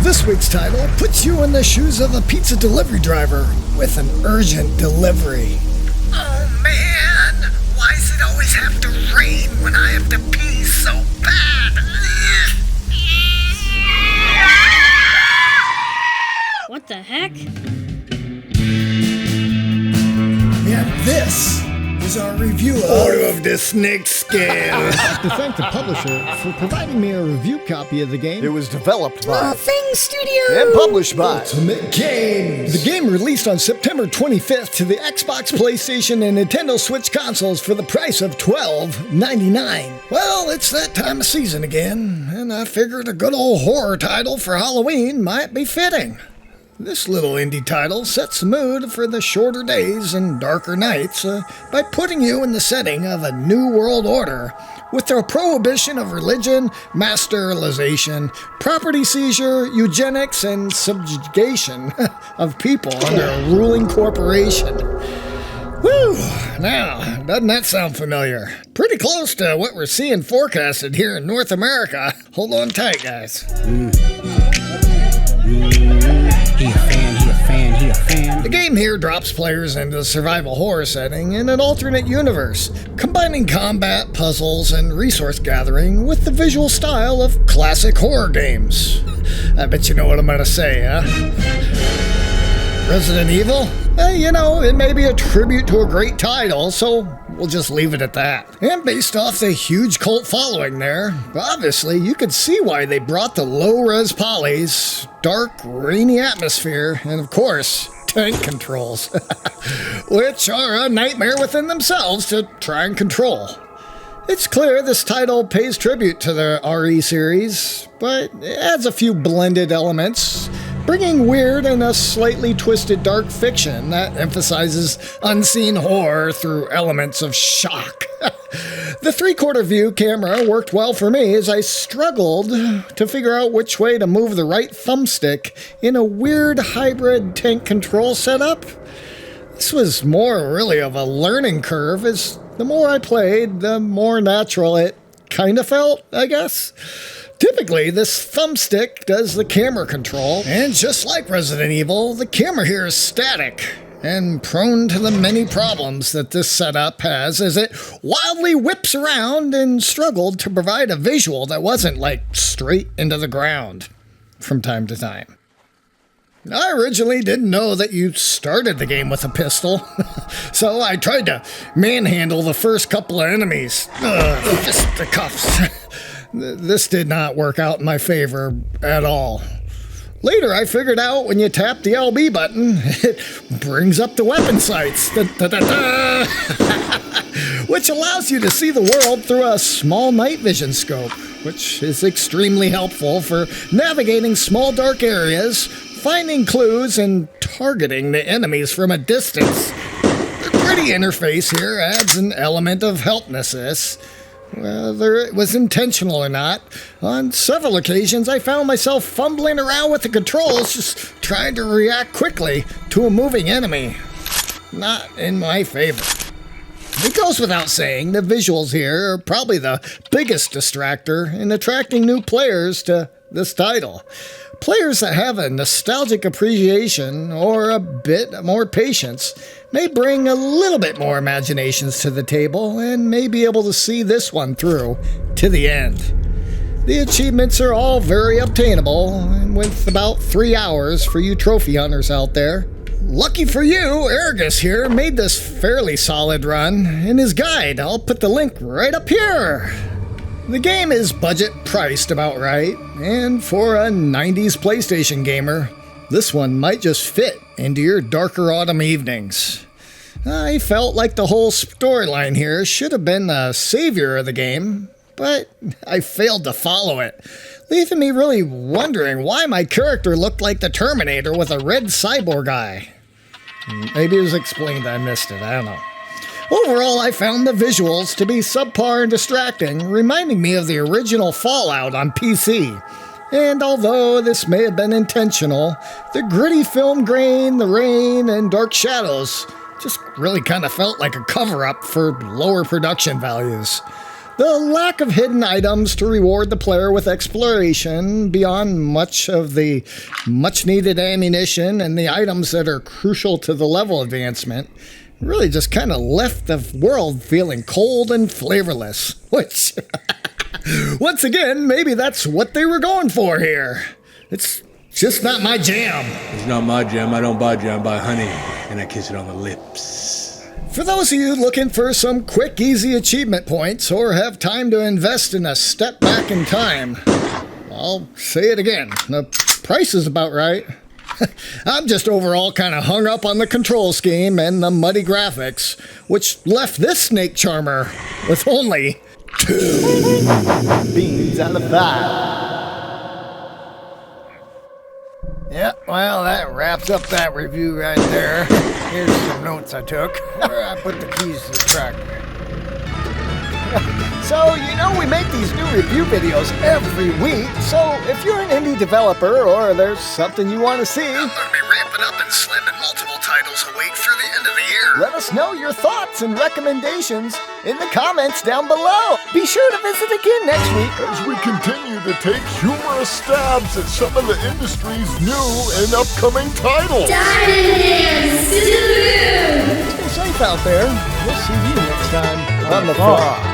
This week's title puts you in the shoes of a pizza delivery driver with an urgent delivery. Oh man, why does it always have to rain when I have to pee so bad? What the heck? And this is our review of the Snake Scale. I'd like to thank the publisher for providing me a review copy of the game. It was developed by Thing Studio and published by Ultimate Games. The game released on September 25th to the Xbox, PlayStation, and Nintendo Switch consoles for the price of $12.99. Well, it's that time of season again, and I figured a good old horror title for Halloween might be fitting. This little indie title sets the mood for the shorter days and darker nights by putting you in the setting of a new world order with the prohibition of religion, mass sterilization, property seizure, eugenics, and subjugation of people under a ruling corporation. Whew! Now, doesn't that sound familiar? Pretty close to what we're seeing forecasted here in North America. Hold on tight, guys. He a fan. The game here drops players into a survival horror setting in an alternate universe, combining combat, puzzles, and resource gathering with the visual style of classic horror games. I bet you know what I'm gonna say, huh? Resident Evil? It may be a tribute to a great title, so we'll just leave it at that. And based off the huge cult following there, obviously you could see why they brought the low-res polys, dark, rainy atmosphere, and of course, tank controls, which are a nightmare within themselves to try and control. It's clear this title pays tribute to the RE series, but it adds a few blended elements, bringing weird and a slightly twisted dark fiction that emphasizes unseen horror through elements of shock. The 3/4 view camera worked well for me as I struggled to figure out which way to move the right thumbstick in a weird hybrid tank control setup. This was more really of a learning curve, as the more I played, the more natural it kind of felt, I guess. Typically, this thumbstick does the camera control, and just like Resident Evil, the camera here is static and prone to the many problems that this setup has as it wildly whips around and struggled to provide a visual that wasn't like straight into the ground from time to time. I originally didn't know that you started the game with a pistol, so I tried to manhandle the first couple of enemies. Fisticuffs. This did not work out in my favor at all. Later, I figured out when you tap the LB button, it brings up the weapon sights, which allows you to see the world through a small night vision scope, which is extremely helpful for navigating small dark areas, finding clues, and targeting the enemies from a distance. The gritty interface here adds an element of helplessness. Whether it was intentional or not, on several occasions I found myself fumbling around with the controls, just trying to react quickly to a moving enemy. Not in my favor. It goes without saying, the visuals here are probably the biggest distractor in attracting new players to this title. Players that have a nostalgic appreciation or a bit more patience may bring a little bit more imaginations to the table and may be able to see this one through to the end. The achievements are all very obtainable, and with about 3 hours for you trophy hunters out there. Lucky for you, Ergus here made this fairly solid run in his guide. I'll put the link right up here. The game is budget priced about right, and for a 90s PlayStation gamer, this one might just fit into your darker autumn evenings. I felt like the whole storyline here should have been the savior of the game, but I failed to follow it, leaving me really wondering why my character looked like the Terminator with a red cyborg eye. Maybe it was explained, I missed it, I don't know. Overall, I found the visuals to be subpar and distracting, reminding me of the original Fallout on PC. And although this may have been intentional, the gritty film grain, the rain, and dark shadows just really kind of felt like a cover-up for lower production values. The lack of hidden items to reward the player with exploration beyond much of the much-needed ammunition and the items that are crucial to the level advancement really just kind of left the world feeling cold and flavorless, which, once again, maybe that's what they were going for here. It's just not my jam. It's not my jam. I don't buy jam. I buy honey, and I kiss it on the lips. For those of you looking for some quick, easy achievement points or have time to invest in a step back in time, I'll say it again. The price is about right. I'm just overall kind of hung up on the control scheme and the muddy graphics, which left this snake charmer with only 2 Beans out of 5. Yeah, well, that wraps up that review right there. Here's some notes I took. Where I put the keys to the tractor. So, you know, we make these new review videos every week, so if you're an indie developer or there's something you want to see, I'm gonna be ramping up and slamming multiple titles a week for the end of the year. let us know your thoughts and recommendations in the comments down below. Be sure to visit again next week as we continue to take humorous stabs at some of the industry's new and upcoming titles. Stay safe out there. We'll see you next time on the farm.